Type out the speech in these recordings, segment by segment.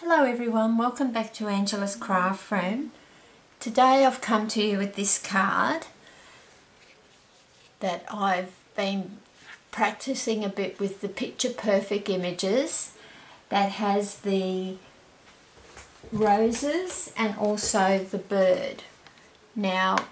Hello everyone, welcome back to Angela's Craft Room. Today I've come to you with this card that I've been practicing a bit with the Picture Perfect images that has the roses and also the bird. Now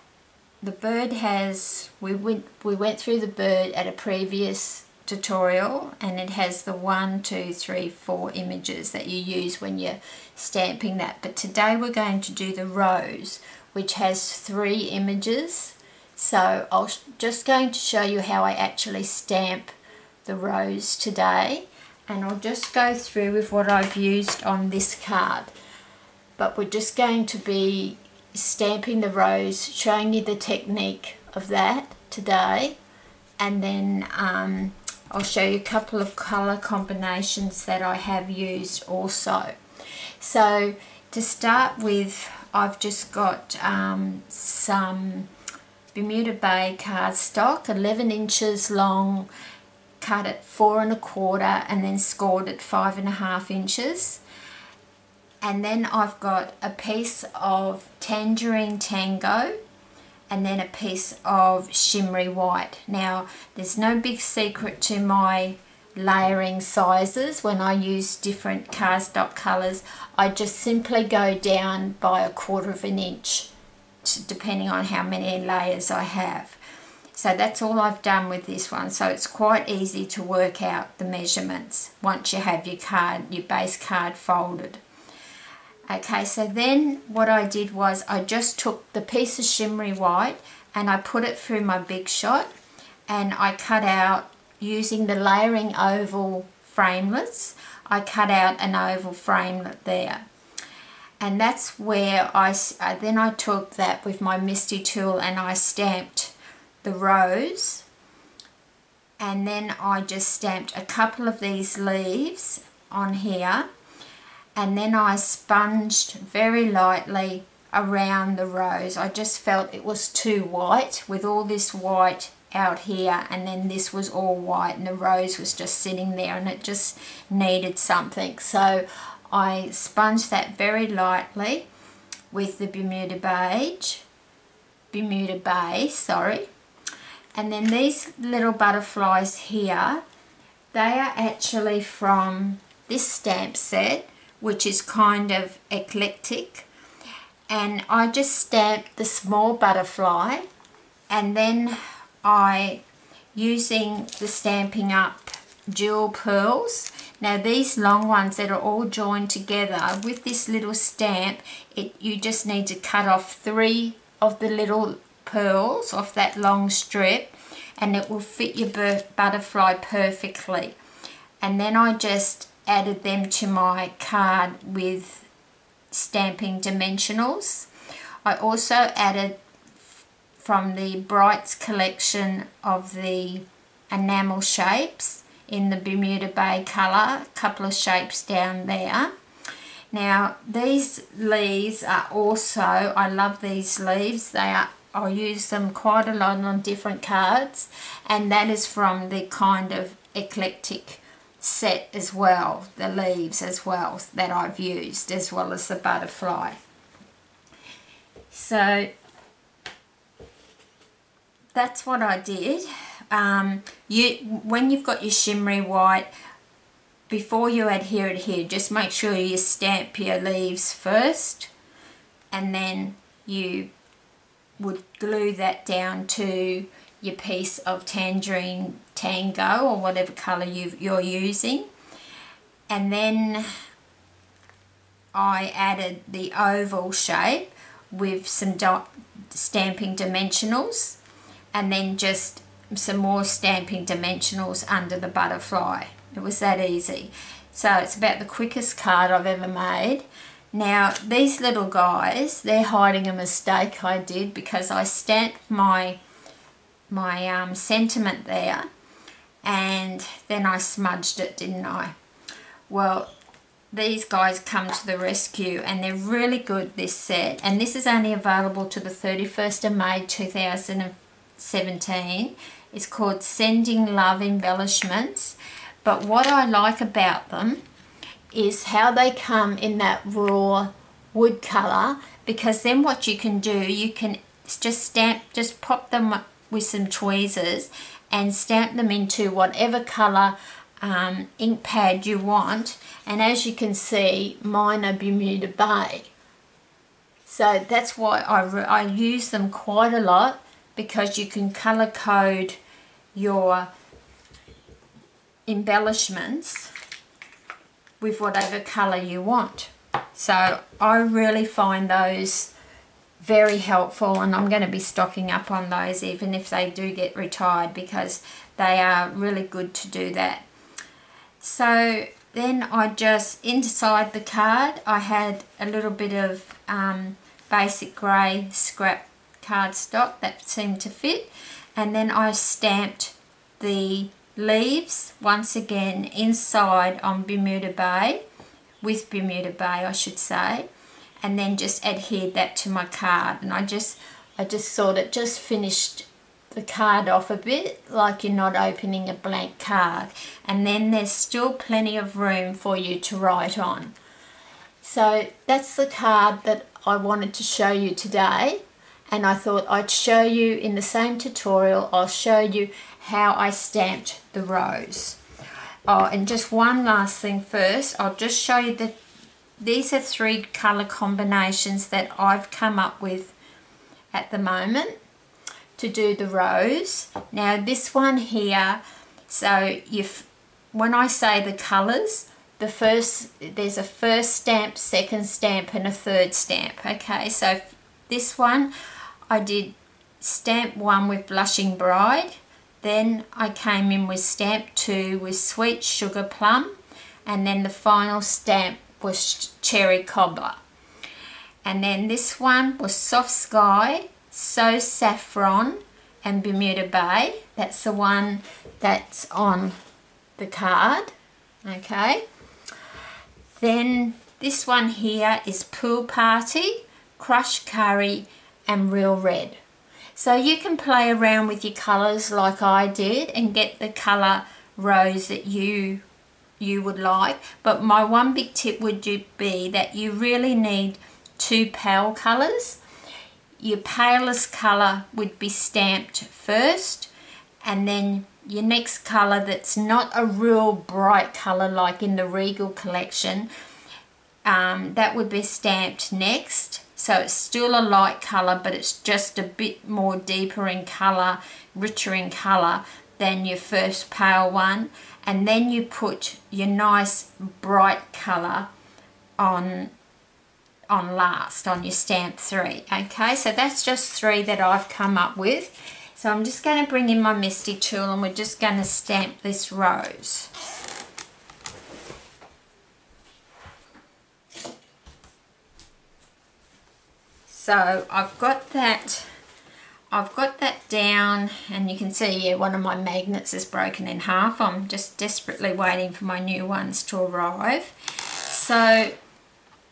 the bird has, we went through the bird at a previous tutorial, and it has the 1, 2, 3, 4 images that you use when you're stamping that. But today we're going to do the rose, which has 3 images. So I'm just going to show you how I actually stamp the rose today, and I'll just go through with what I've used on this card. But we're just going to be stamping the rose, showing you the technique of that today, and then I'll show you a couple of colour combinations that I have used also. So to start with, I've just got some Bermuda Bay cardstock, 11 inches long, cut at 4 1/4 and then scored at 5 1/2 inches. And then I've got a piece of Tangerine Tango and then a piece of Shimmery White. Now there's no big secret to my layering sizes. When I use different cardstock colours, I just simply go down by 1/4 inch depending on how many layers I have. So that's all I've done with this one. So it's quite easy to work out the measurements once you have your card, your base card folded. Okay, so then what I did was I just took the piece of Shimmery White and I put it through my Big Shot, and I cut out, using the layering oval framelits, I cut out an oval framelit there. And that's where then I took that with my MISTI tool and I stamped the rose, and then I just stamped a couple of these leaves on here. And then I sponged very lightly around the rose. I just felt it was too white with all this white out here, and then this was all white and the rose was just sitting there and it just needed something. So I sponged that very lightly with the Bermuda Bay, sorry. And then these little butterflies here, they are actually from this stamp set, which is kind of eclectic, and I just stamped the small butterfly, and then I, using the Stampin' Up jewel pearls, now these long ones that are all joined together with this little stamp, you just need to cut off 3 of the little pearls off that long strip and it will fit your butterfly perfectly. And then I just added them to my card with Stampin' Dimensionals. I also added from the Brights collection of the enamel shapes in the Bermuda Bay colour, a couple of shapes down there. Now these leaves are also, I love these leaves, I'll use them quite a lot on different cards, and that is from the kind of eclectic set as well, the leaves as well that I've used, as well as the butterfly. So that's what I did. When you've got your Shimmery White, before you adhere it here, just make sure you stamp your leaves first, and then you would glue that down to your piece of Tangerine Tango or whatever colour you're using. And then I added the oval shape with some Stampin' Dimensionals, and then just some more Stampin' Dimensionals under the butterfly. It was that easy. So it's about the quickest card I've ever made. Now these little guys, they're hiding a mistake I did, because I stamped my sentiment there and then I smudged it, didn't I? Well, these guys come to the rescue, and they're really good, this set, and this is only available to the 31st of May 2017. It's called Sending Love Embellishments, but what I like about them is how they come in that raw wood colour, because then what you can do, you can just pop them with some tweezers and stamp them into whatever colour ink pad you want. And as you can see, mine are Bermuda Bay. So that's why I use them quite a lot, because you can colour code your embellishments with whatever colour you want. So I really find those very helpful, and I'm going to be stocking up on those even if they do get retired, because they are really good to do that. So then I just, inside the card, I had a little bit of basic grey scrap cardstock that seemed to fit, and then I stamped the leaves once again inside on Bermuda Bay, with Bermuda Bay I should say, and then just adhered that to my card. And I just thought it just finished the card off a bit, like you're not opening a blank card, and then there's still plenty of room for you to write on. So that's the card that I wanted to show you today, and I thought I'd show you in the same tutorial. I'll show you how I stamped the rose. Oh, and just one last thing first, I'll just show you that these are 3 colour combinations that I've come up with at the moment to do the rose. Now this one here, so when I say the colours, there's a first stamp, second stamp and a third stamp. Okay, so this one I did stamp 1 with Blushing Bride, then I came in with stamp 2 with Sweet Sugar Plum, and then the final stamp was Cherry Cobbler. And then this one was Soft Sky, So Saffron and Bermuda Bay. That's the one that's on the card. Okay. Then this one here is Pool Party, Crushed Curry and Real Red. So you can play around with your colours like I did and get the colour rose that you would like. But my one big tip would be that you really need 2 pale colours. Your palest colour would be stamped first, and then your next colour that's not a real bright colour like in the Regal collection, that would be stamped next. So it's still a light colour, but it's just a bit more deeper in colour, richer in colour than your first pale one. And then you put your nice bright colour on last, on your stamp 3. Okay, so that's just 3 that I've come up with. So I'm just going to bring in my Misty tool, and we're just going to stamp this rose. So I've got that down, and you can see, yeah, one of my magnets is broken in half. I'm just desperately waiting for my new ones to arrive. So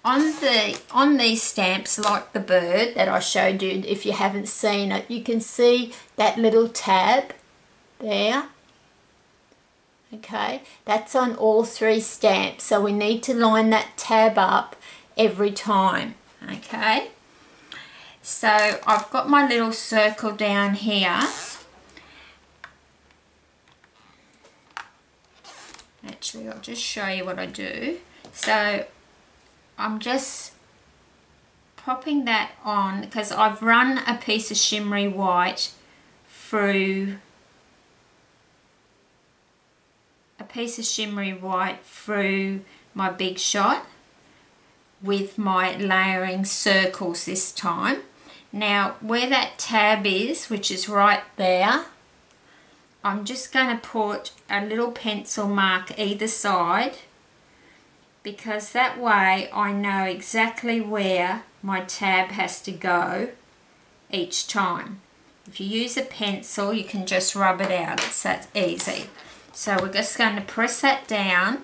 on these stamps, like the bird that I showed you, if you haven't seen it, you can see that little tab there. Okay, that's on all 3 stamps, so we need to line that tab up every time. Okay. So I've got my little circle down here. Actually, I'll just show you what I do. So I'm just popping that on, because I've run a piece of shimmery white through my Big Shot with my layering circles this time. Now where that tab is, which is right there, I'm just going to put a little pencil mark either side, because that way I know exactly where my tab has to go each time. If you use a pencil, you can just rub it out. It's that easy. So we're just going to press that down.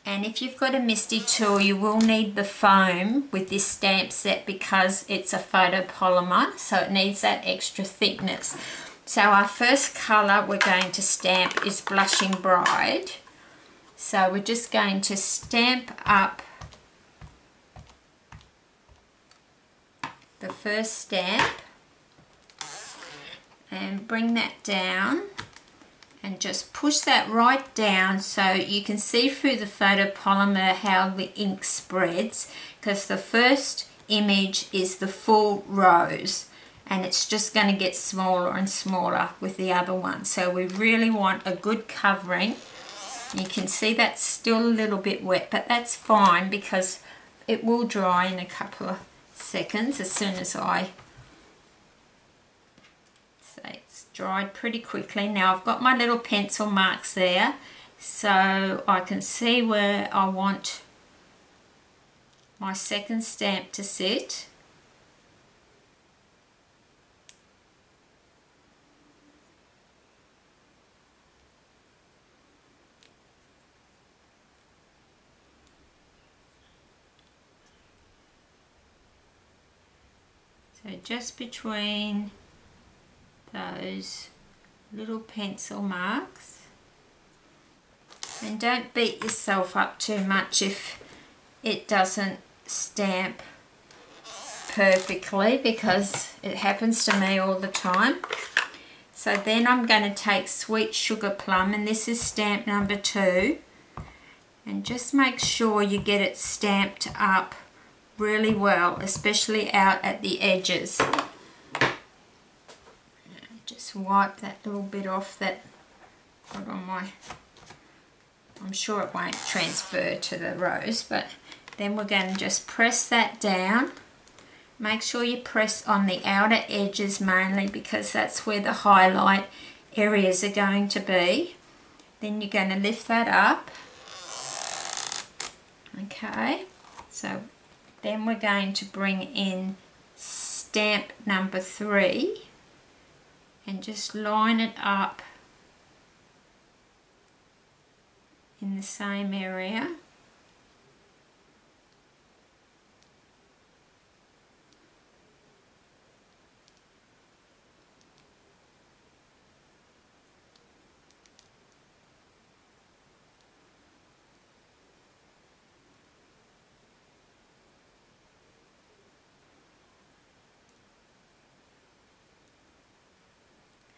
And if you've got a Misty tool, you will need the foam with this stamp set, because it's a photopolymer, so it needs that extra thickness. So our first colour we're going to stamp is Blushing Bride. So we're just going to stamp up the first stamp and bring that down and just push that right down so you can see through the photopolymer how the ink spreads, because the first image is the full rose and it's just going to get smaller and smaller with the other one. So we really want a good covering. You can see that's still a little bit wet, but that's fine because it will dry in a couple of seconds as soon as I say it's dried pretty quickly. Now I've got my little pencil marks there so I can see where I want my second stamp to sit. So just between those little pencil marks, and don't beat yourself up too much if it doesn't stamp perfectly, because it happens to me all the time. So then I'm going to take Sweet Sugar Plum, and this is stamp number 2, and just make sure you get it stamped up really well, especially out at the edges. Just wipe that little bit off that got on my, I'm sure it won't transfer to the rose, but then we're going to just press that down. Make sure you press on the outer edges mainly, because that's where the highlight areas are going to be. Then you're going to lift that up. Okay, so then we're going to bring in stamp number 3 and just line it up in the same area.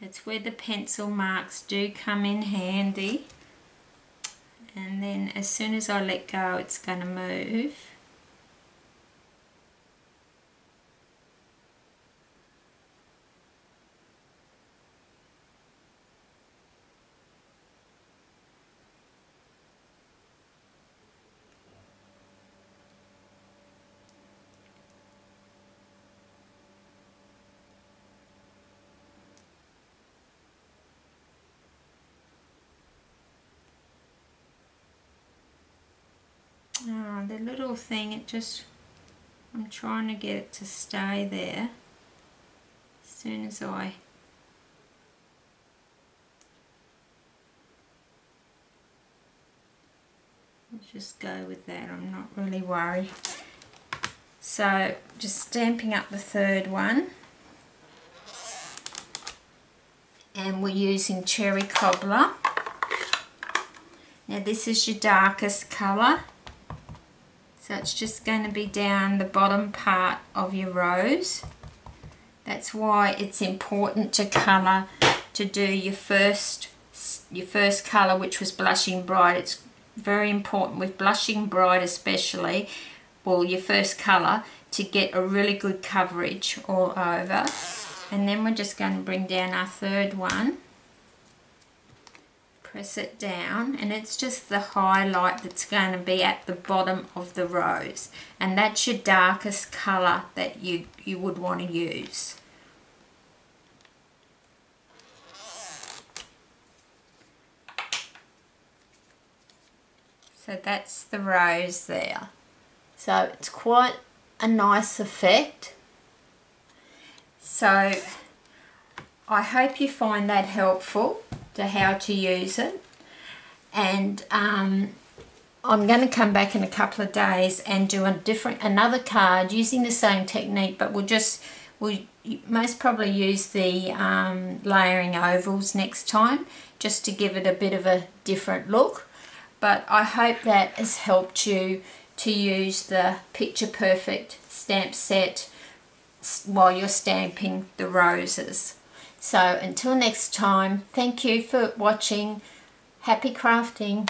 That's where the pencil marks do come in handy, and then as soon as I let go it's going to move. The little thing, it just, I'm trying to get it to stay there. As soon as I just go with that, I'm not really worried. So just stamping up the third one, and we're using Cherry Cobbler. Now this is your darkest colour, so it's just going to be down the bottom part of your rose. That's why it's important to colour, to do your first colour, which was Blushing Bright. It's very important with Blushing Bright especially, or your first colour, to get a really good coverage all over. And then we're just going to bring down our third one, press it down, and it's just the highlight that's going to be at the bottom of the rose, and that's your darkest colour that you would want to use. So that's the rose there. So it's quite a nice effect. So I hope you find that helpful to how to use it, and I'm going to come back in a couple of days and do another card using the same technique, but we'll most probably use the layering ovals next time, just to give it a bit of a different look. but I hope that has helped you to use the Picture Perfect stamp set while you're stamping the roses. So until next time, thank you for watching. Happy crafting.